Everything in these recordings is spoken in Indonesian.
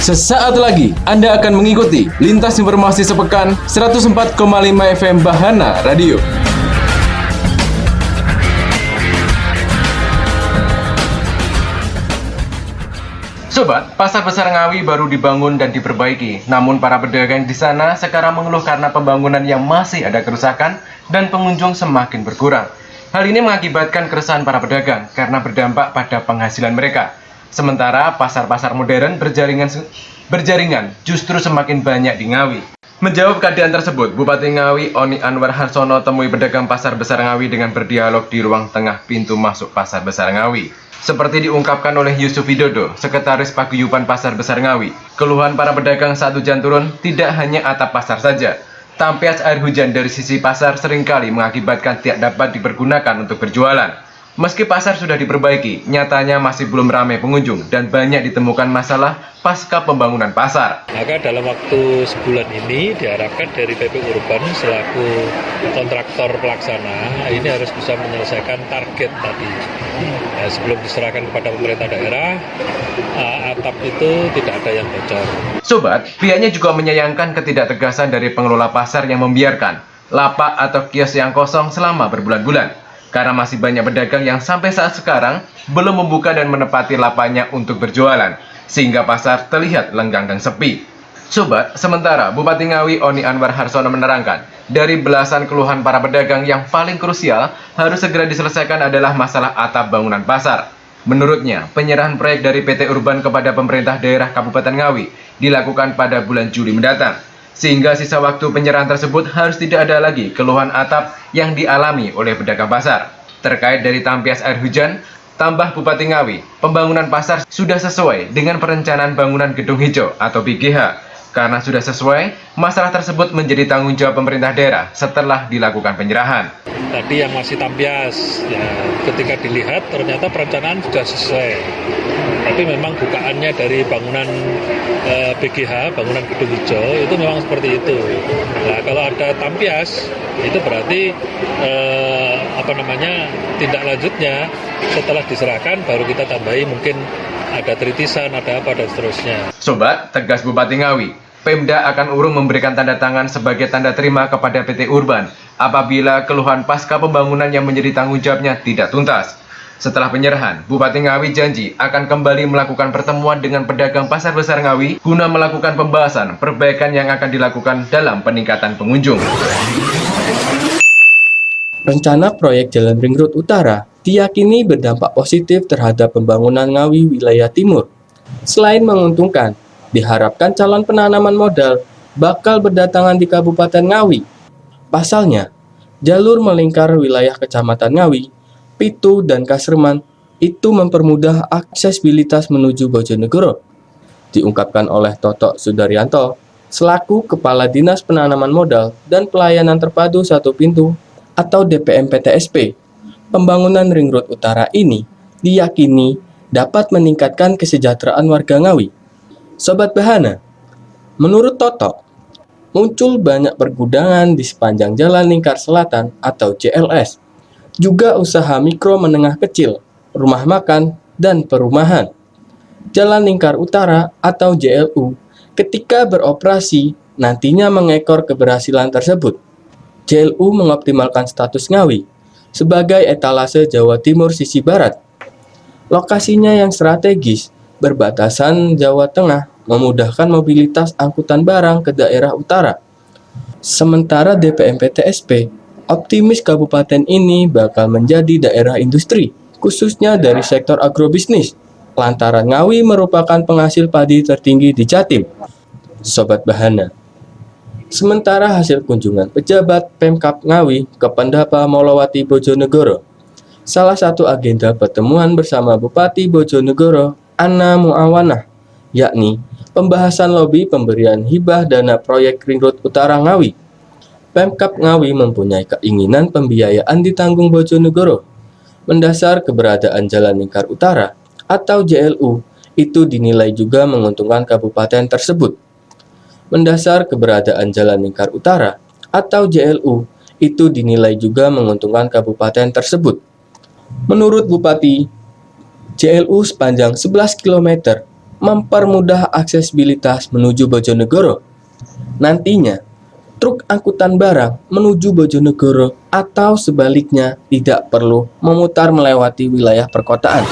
Sesaat lagi Anda akan mengikuti Lintas Informasi Sepekan 104,5 FM Bahana Radio. Sobat, Pasar Besar Ngawi baru dibangun dan diperbaiki. Namun para pedagang di sana sekarang mengeluh karena pembangunan yang masih ada kerusakan dan pengunjung semakin berkurang. Hal ini mengakibatkan keresahan para pedagang karena berdampak pada penghasilan mereka. Sementara pasar-pasar modern berjaringan justru semakin banyak di Ngawi. Menjawab keadaan tersebut, Bupati Ngawi Oni Anwar Harsono temui pedagang Pasar Besar Ngawi dengan berdialog di ruang tengah pintu masuk Pasar Besar Ngawi. Seperti diungkapkan oleh Yusuf Widodo, Sekretaris Paguyuban Pasar Besar Ngawi, keluhan para pedagang saat hujan turun tidak hanya atap pasar saja. Tampias air hujan dari sisi pasar seringkali mengakibatkan tidak dapat dipergunakan untuk berjualan. Meski pasar sudah diperbaiki, nyatanya masih belum ramai pengunjung dan banyak ditemukan masalah pasca pembangunan pasar. Maka dalam waktu sebulan ini diharapkan dari PP Urban selaku kontraktor pelaksana ini harus bisa menyelesaikan target tadi. Sebelum diserahkan kepada pemerintah daerah, atap itu tidak ada yang bocor. Sobat, pihaknya juga menyayangkan ketidaktegasan dari pengelola pasar yang membiarkan lapak atau kios yang kosong selama berbulan-bulan. Karena masih banyak pedagang yang sampai saat sekarang belum membuka dan menepati lapaknya untuk berjualan, sehingga pasar terlihat lenggang dan sepi. Sobat, sementara Bupati Ngawi Oni Anwar Harsono menerangkan, dari belasan keluhan para pedagang yang paling krusial harus segera diselesaikan adalah masalah atap bangunan pasar. Menurutnya, penyerahan proyek dari PT Urban kepada pemerintah daerah Kabupaten Ngawi dilakukan pada bulan Juli mendatang. Sehingga sisa waktu penyerahan tersebut harus tidak ada lagi keluhan atap yang dialami oleh pedagang pasar. Terkait dari tampias air hujan, tambah Bupati Ngawi, pembangunan pasar sudah sesuai dengan perencanaan bangunan gedung hijau atau BGH. Karena sudah sesuai, masalah tersebut menjadi tanggung jawab pemerintah daerah setelah dilakukan penyerahan. Tadi yang masih tampias, ya, ketika dilihat ternyata perencanaan sudah sesuai. Tapi memang bukaannya dari bangunan BGH, bangunan gedung hijau, itu memang seperti itu. Nah, kalau ada tampias, itu berarti tindak lanjutnya setelah diserahkan baru kita tambahi mungkin ada tritisan, ada apa dan seterusnya. Sobat, tegas Bupati Ngawi, Pemda akan urung memberikan tanda tangan sebagai tanda terima kepada PT Urban apabila keluhan pasca pembangunan yang menjadi tanggung jawabnya tidak tuntas. Setelah penyerahan, Bupati Ngawi janji akan kembali melakukan pertemuan dengan pedagang Pasar Besar Ngawi guna melakukan pembahasan perbaikan yang akan dilakukan dalam peningkatan pengunjung. Rencana proyek Jalan Ring Road Utara diyakini berdampak positif terhadap pembangunan Ngawi wilayah timur. Selain menguntungkan, diharapkan calon penanaman modal bakal berdatangan di Kabupaten Ngawi. Pasalnya, jalur melingkar wilayah Kecamatan Ngawi, Pitu, dan Kasreman itu mempermudah aksesibilitas menuju Bojonegoro. Diungkapkan oleh Totok Sudaryanto, selaku Kepala Dinas Penanaman Modal dan Pelayanan Terpadu Satu Pintu atau DPM PTSP. Pembangunan Ring Road Utara ini diyakini dapat meningkatkan kesejahteraan warga Ngawi. Sobat Bahana, menurut Totok, muncul banyak pergudangan di sepanjang Jalan Lingkar Selatan atau JLS, juga usaha mikro menengah kecil, rumah makan, dan perumahan. Jalan Lingkar Utara atau JLU ketika beroperasi nantinya mengekor keberhasilan tersebut. JLU mengoptimalkan status Ngawi sebagai etalase Jawa Timur sisi barat. Lokasinya yang strategis berbatasan Jawa Tengah memudahkan mobilitas angkutan barang ke daerah utara. Sementara DPM PTSP optimis kabupaten ini bakal menjadi daerah industri, khususnya dari sektor agrobisnis, lantaran Ngawi merupakan penghasil padi tertinggi di Jatim. Sobat Bahana, sementara hasil kunjungan pejabat Pemkab Ngawi ke Pendapa Molowati Bojonegoro, salah satu agenda pertemuan bersama Bupati Bojonegoro, Anna Muawanah, yakni pembahasan lobi pemberian hibah dana proyek Ring Road Utara Ngawi. Pemkab Ngawi mempunyai keinginan pembiayaan ditanggung Bojonegoro. Mendasar keberadaan Jalan Lingkar Utara atau JLU itu dinilai juga menguntungkan kabupaten tersebut. Mendasar keberadaan Jalan Lingkar Utara atau JLU itu dinilai juga menguntungkan kabupaten tersebut. Menurut Bupati, JLU sepanjang 11 km mempermudah aksesibilitas menuju Bojonegoro. Nantinya, truk angkutan barang menuju Bojonegoro atau sebaliknya tidak perlu memutar melewati wilayah perkotaan.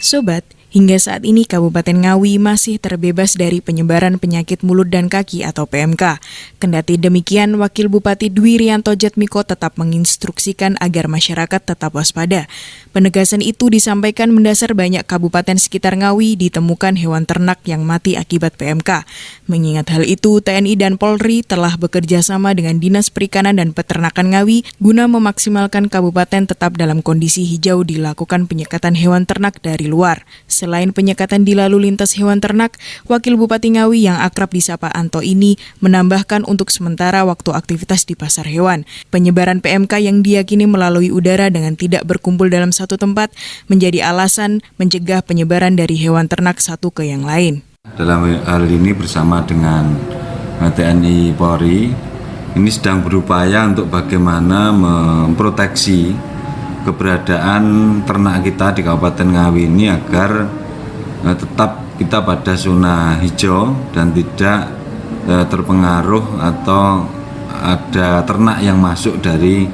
Sobat, hingga saat ini Kabupaten Ngawi masih terbebas dari penyebaran penyakit mulut dan kaki atau PMK. Kendati demikian, Wakil Bupati Dwi Rianto Jatmiko tetap menginstruksikan agar masyarakat tetap waspada. Penegasan itu disampaikan mendasar banyak kabupaten sekitar Ngawi ditemukan hewan ternak yang mati akibat PMK. Mengingat hal itu, TNI dan Polri telah bekerja sama dengan Dinas Perikanan dan Peternakan Ngawi guna memaksimalkan kabupaten tetap dalam kondisi hijau dilakukan penyekatan hewan ternak dari luar. Selain penyekatan di lalu lintas hewan ternak, Wakil Bupati Ngawi yang akrab disapa Anto ini menambahkan untuk sementara waktu aktivitas di pasar hewan. Penyebaran PMK yang diyakini melalui udara dengan tidak berkumpul dalam satu tempat menjadi alasan mencegah penyebaran dari hewan ternak satu ke yang lain. Dalam hal ini bersama dengan TNI Polri, ini sedang berupaya untuk bagaimana memproteksi keberadaan ternak kita di Kabupaten Ngawi ini agar tetap kita pada zona hijau dan tidak terpengaruh atau ada ternak yang masuk dari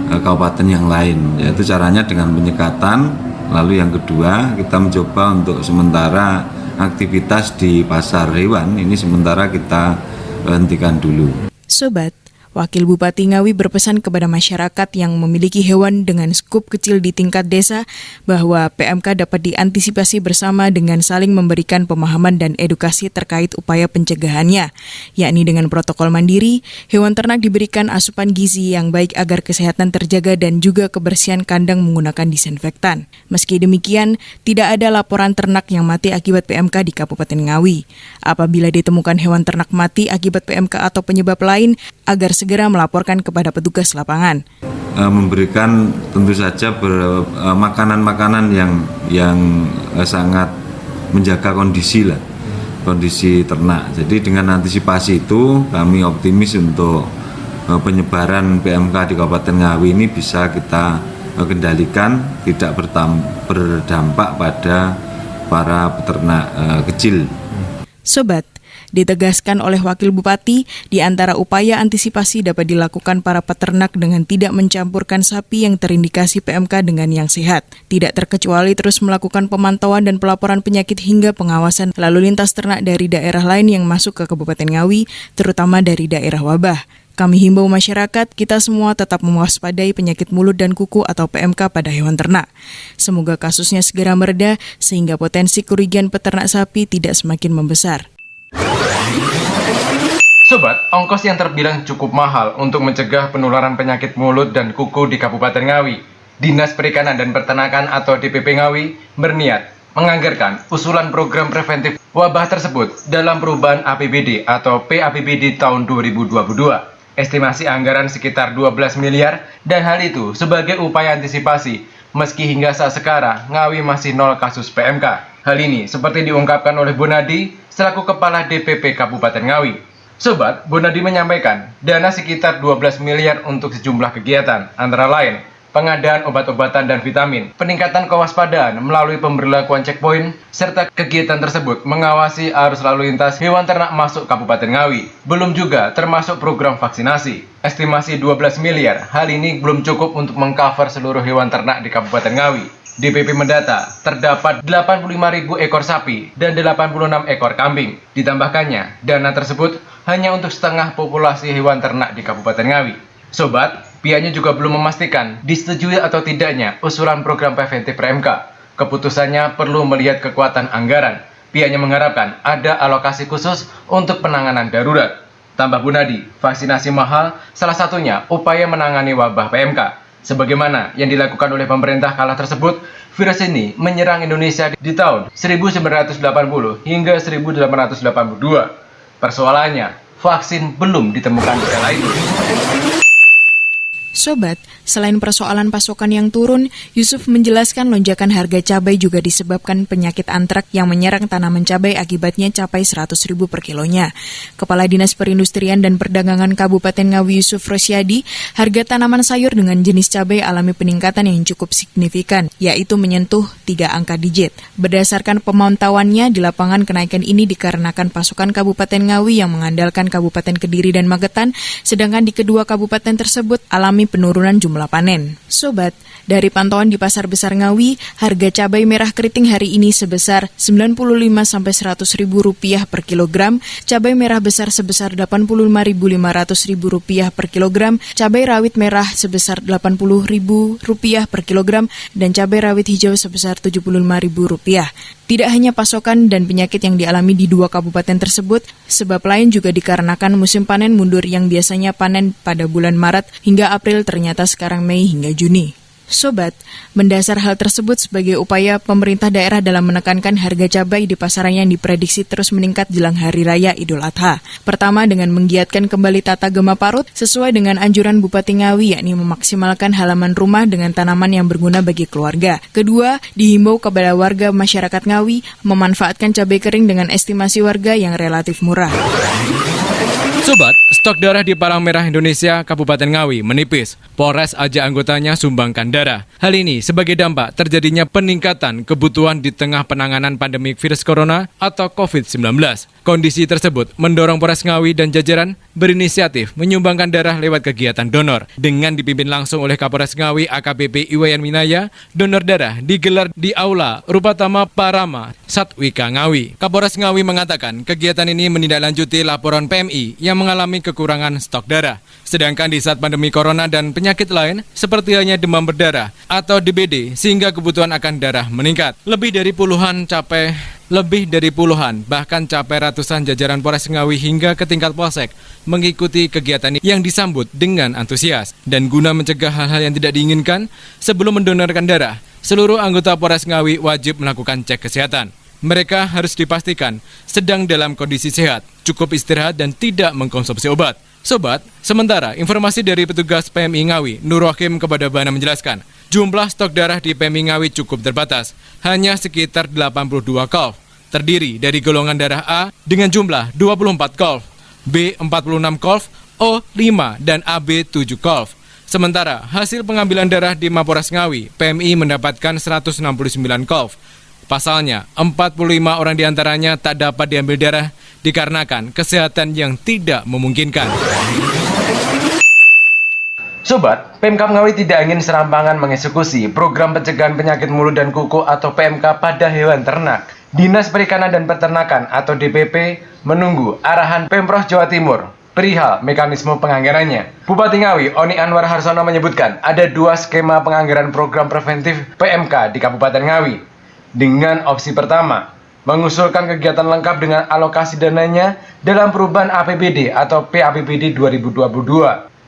kabupaten yang lain, yaitu caranya dengan penyekatan. Lalu yang kedua, kita mencoba untuk sementara aktivitas di pasar hewan ini sementara kita hentikan dulu. Sobat, Wakil Bupati Ngawi berpesan kepada masyarakat yang memiliki hewan dengan skup kecil di tingkat desa bahwa PMK dapat diantisipasi bersama dengan saling memberikan pemahaman dan edukasi terkait upaya pencegahannya, yakni dengan protokol mandiri, hewan ternak diberikan asupan gizi yang baik agar kesehatan terjaga dan juga kebersihan kandang menggunakan disinfektan. Meski demikian, tidak ada laporan ternak yang mati akibat PMK di Kabupaten Ngawi. Apabila ditemukan hewan ternak mati akibat PMK atau penyebab lain, agar segera melaporkan kepada petugas lapangan. Memberikan tentu saja makanan-makanan yang sangat menjaga kondisi ternak. Jadi dengan antisipasi itu kami optimis untuk penyebaran PMK di Kabupaten Ngawi ini bisa kita kendalikan, tidak berdampak pada para peternak kecil. Sobat, ditegaskan oleh Wakil Bupati, di antara upaya antisipasi dapat dilakukan para peternak dengan tidak mencampurkan sapi yang terindikasi PMK dengan yang sehat. Tidak terkecuali terus melakukan pemantauan dan pelaporan penyakit hingga pengawasan lalu lintas ternak dari daerah lain yang masuk ke Kabupaten Ngawi, terutama dari daerah wabah. Kami himbau masyarakat, kita semua tetap mewaspadai penyakit mulut dan kuku atau PMK pada hewan ternak. Semoga kasusnya segera mereda sehingga potensi kerugian peternak sapi tidak semakin membesar. Sobat, ongkos yang terbilang cukup mahal untuk mencegah penularan penyakit mulut dan kuku di Kabupaten Ngawi. Dinas Perikanan dan Peternakan atau DPP Ngawi berniat menganggarkan usulan program preventif wabah tersebut dalam perubahan APBD atau PAPBD tahun 2022. Estimasi anggaran sekitar 12 miliar dan hal itu sebagai upaya antisipasi meski hingga saat sekarang Ngawi masih 0 kasus PMK. Hal ini seperti diungkapkan oleh Bonadi selaku Kepala DPP Kabupaten Ngawi. Sobat, Bonadi menyampaikan dana sekitar 12 miliar untuk sejumlah kegiatan, antara lain pengadaan obat-obatan dan vitamin, peningkatan kewaspadaan melalui pemberlakuan checkpoint, serta kegiatan tersebut mengawasi arus lalu lintas hewan ternak masuk Kabupaten Ngawi. Belum juga termasuk program vaksinasi. Estimasi 12 miliar, hal ini belum cukup untuk mengcover seluruh hewan ternak di Kabupaten Ngawi. DPP mendata terdapat 85.000 ekor sapi dan 86 ekor kambing. Ditambahkannya, dana tersebut hanya untuk setengah populasi hewan ternak di Kabupaten Ngawi. Sobat, pihaknya juga belum memastikan disetujui atau tidaknya usulan program preventif PMK. Keputusannya perlu melihat kekuatan anggaran. Pihaknya mengharapkan ada alokasi khusus untuk penanganan darurat. Tambah Bunadi, vaksinasi mahal salah satunya upaya menangani wabah PMK. Sebagaimana yang dilakukan oleh pemerintah kala tersebut, virus ini menyerang Indonesia di tahun 1980 hingga 1882. Persoalannya, vaksin belum ditemukan di kala itu. Sobat, selain persoalan pasokan yang turun, Yusuf menjelaskan lonjakan harga cabai juga disebabkan penyakit antrak yang menyerang tanaman cabai akibatnya capai 100.000 per kilonya. Kepala Dinas Perindustrian dan Perdagangan Kabupaten Ngawi Yusuf Rosyadi, harga tanaman sayur dengan jenis cabai alami peningkatan yang cukup signifikan, yaitu menyentuh 3 angka digit. Berdasarkan pemantauannya, di lapangan kenaikan ini dikarenakan pasokan Kabupaten Ngawi yang mengandalkan Kabupaten Kediri dan Magetan, sedangkan di kedua kabupaten tersebut alami penurunan jumlah panen. Sobat, dari pantauan di Pasar Besar Ngawi, harga cabai merah keriting hari ini sebesar Rp95-100.000 per kilogram, cabai merah besar sebesar Rp85.500.000 per kilogram, cabai rawit merah sebesar Rp80.000 per kilogram, dan cabai rawit hijau sebesar Rp75.000. Tidak hanya pasokan dan penyakit yang dialami di 2 kabupaten tersebut, sebab lain juga dikarenakan musim panen mundur yang biasanya panen pada bulan Maret hingga April ternyata sekarang Mei hingga Juni. Sobat, mendasar hal tersebut sebagai upaya pemerintah daerah dalam menekankan harga cabai di pasaran yang diprediksi terus meningkat jelang Hari Raya Idul Adha. Pertama, dengan menggiatkan kembali tata gema parut sesuai dengan anjuran Bupati Ngawi, yakni memaksimalkan halaman rumah dengan tanaman yang berguna bagi keluarga. Kedua, dihimbau kepada warga masyarakat Ngawi memanfaatkan cabai kering dengan estimasi warga yang relatif murah. Sobat, stok darah di Palang Merah Indonesia Kabupaten Ngawi menipis. Polres ajak anggotanya sumbangkan darah. Hal ini sebagai dampak terjadinya peningkatan kebutuhan di tengah penanganan pandemi virus corona atau COVID-19. Kondisi tersebut mendorong Polres Ngawi dan jajaran berinisiatif menyumbangkan darah lewat kegiatan donor. Dengan dipimpin langsung oleh Kapolres Ngawi AKBP Iwayan Minaya, donor darah digelar di Aula Rupatama Parama, Satwika Ngawi. Kapolres Ngawi mengatakan kegiatan ini menindaklanjuti laporan PMI yang mengalami kekurangan stok darah. Sedangkan di saat pandemi corona dan penyakit lain seperti halnya demam berdarah atau DBD sehingga kebutuhan akan darah meningkat. Lebih dari puluhan bahkan capai ratusan jajaran Polres Ngawi hingga ke tingkat polsek mengikuti kegiatan yang disambut dengan antusias. Dan guna mencegah hal-hal yang tidak diinginkan sebelum mendonorkan darah, seluruh anggota Polres Ngawi wajib melakukan cek kesehatan. Mereka harus dipastikan sedang dalam kondisi sehat, cukup istirahat dan tidak mengkonsumsi obat. Sobat, sementara informasi dari petugas PMI Ngawi, Nur Hakim kepada Bana menjelaskan, jumlah stok darah di PMI Ngawi cukup terbatas, hanya sekitar 82 kolf, terdiri dari golongan darah A dengan jumlah 24 kolf, B 46 kolf, O 5 dan AB 7 kolf. Sementara hasil pengambilan darah di Mapolres Ngawi, PMI mendapatkan 169 kolf. Pasalnya, 45 orang diantaranya tak dapat diambil darah dikarenakan kesehatan yang tidak memungkinkan. Sobat, Pemkab Ngawi tidak ingin serampangan mengeksekusi program pencegahan penyakit mulut dan kuku atau PMK pada hewan ternak. Dinas Perikanan dan Peternakan atau DPP menunggu arahan Pemprov Jawa Timur perihal mekanisme penganggarannya. Bupati Ngawi, Oni Anwar Harsono menyebutkan ada 2 skema penganggaran program preventif PMK di Kabupaten Ngawi. Dengan opsi pertama, mengusulkan kegiatan lengkap dengan alokasi dananya dalam perubahan APBD atau PAPBD 2022.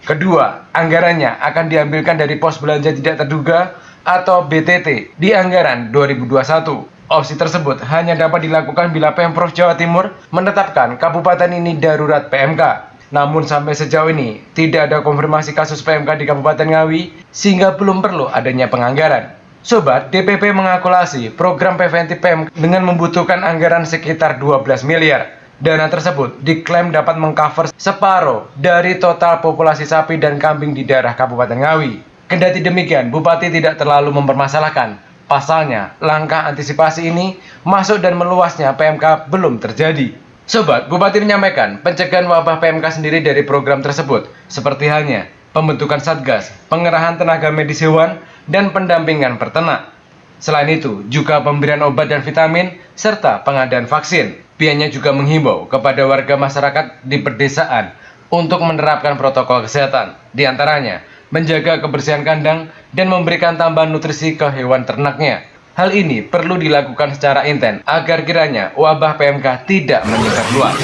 Kedua, anggarannya akan diambilkan dari pos belanja tidak terduga atau BTT di anggaran 2021. Opsi tersebut hanya dapat dilakukan bila Pemprov Jawa Timur menetapkan kabupaten ini darurat PMK. Namun sampai sejauh ini tidak ada konfirmasi kasus PMK di Kabupaten Ngawi sehingga belum perlu adanya penganggaran. Sobat, DPP mengalkulasi program preventif PMK dengan membutuhkan anggaran sekitar 12 miliar. Dana tersebut diklaim dapat mengcover separuh dari total populasi sapi dan kambing di daerah Kabupaten Ngawi. Kendati demikian, Bupati tidak terlalu mempermasalahkan. Pasalnya, langkah antisipasi ini masuk dan meluasnya PMK belum terjadi. Sobat, Bupati menyampaikan pencegahan wabah PMK sendiri dari program tersebut, seperti halnya pembentukan satgas, pengerahan tenaga medis hewan, dan pendampingan peternak. Selain itu, juga pemberian obat dan vitamin, serta pengadaan vaksin. Pihaknya juga menghimbau kepada warga masyarakat di pedesaan untuk menerapkan protokol kesehatan, di antaranya menjaga kebersihan kandang dan memberikan tambahan nutrisi ke hewan ternaknya. Hal ini perlu dilakukan secara intens agar kiranya wabah PMK tidak menyebar luas.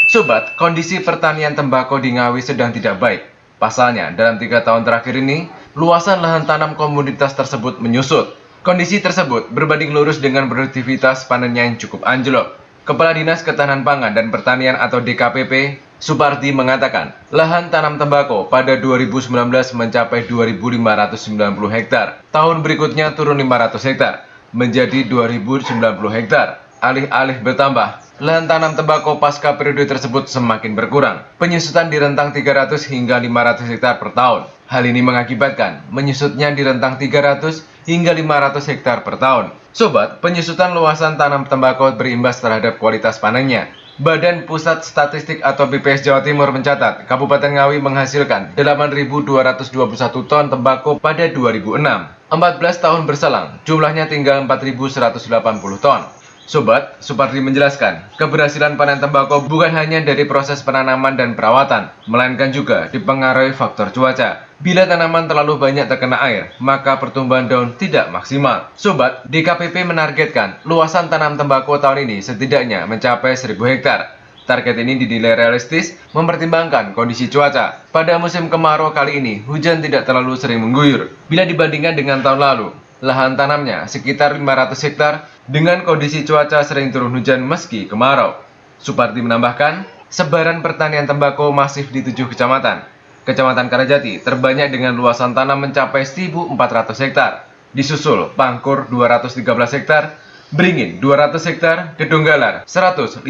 Sobat, kondisi pertanian tembakau di Ngawi sedang tidak baik. Pasalnya, dalam 3 tahun terakhir ini, luasan lahan tanam komoditas tersebut menyusut. Kondisi tersebut berbanding lurus dengan produktivitas panennya yang cukup anjlok. Kepala Dinas Ketahanan Pangan dan Pertanian atau DKPP, Supardi mengatakan, lahan tanam tembakau pada 2019 mencapai 2.590 hektar. Tahun berikutnya turun 500 hektar, menjadi 2.090 hektar. Alih-alih bertambah, lahan tanam tembakau pasca periode tersebut semakin berkurang. Penyusutan di rentang 300 hingga 500 hektar per tahun. Hal ini mengakibatkan menyusutnya di rentang 300 hingga 500 hektar per tahun. Sobat, penyusutan luasan tanam tembakau berimbas terhadap kualitas panennya. Badan Pusat Statistik atau BPS Jawa Timur mencatat, Kabupaten Ngawi menghasilkan 8.221 ton tembakau pada 2006. 14 tahun berselang, jumlahnya tinggal 4.180 ton. Sobat, Supardi menjelaskan, keberhasilan panen tembakau bukan hanya dari proses penanaman dan perawatan, melainkan juga dipengaruhi faktor cuaca. Bila tanaman terlalu banyak terkena air, maka pertumbuhan daun tidak maksimal. Sobat, DKPP menargetkan luasan tanam tembakau tahun ini setidaknya mencapai 1.000 hektar. Target ini dinilai realistis mempertimbangkan kondisi cuaca. Pada musim kemarau kali ini, hujan tidak terlalu sering mengguyur. Bila dibandingkan dengan tahun lalu, lahan tanamnya sekitar 500 hektar dengan kondisi cuaca sering turun hujan meski kemarau. Supardi menambahkan, sebaran pertanian tembakau masif di 7 kecamatan. Kecamatan Karajati terbanyak dengan luasan tanam mencapai 1.400 hektar. Disusul Pangkur 213 hektar, Beringin 200 hektar, Kedunggalar 155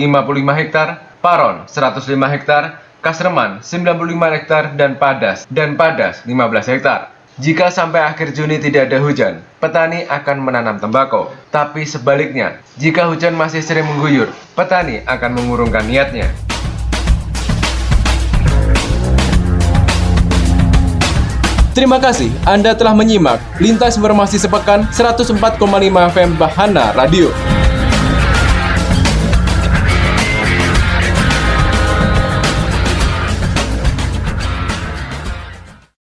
hektar, Paron 105 hektar, Kasreman 95 hektar, dan Padas 15 hektar. Jika sampai akhir Juni tidak ada hujan, petani akan menanam tembakau. Tapi sebaliknya, jika hujan masih sering mengguyur, petani akan mengurungkan niatnya. Terima kasih Anda telah menyimak Lintas Informasi Sepekan 104,5 FM Bahana Radio.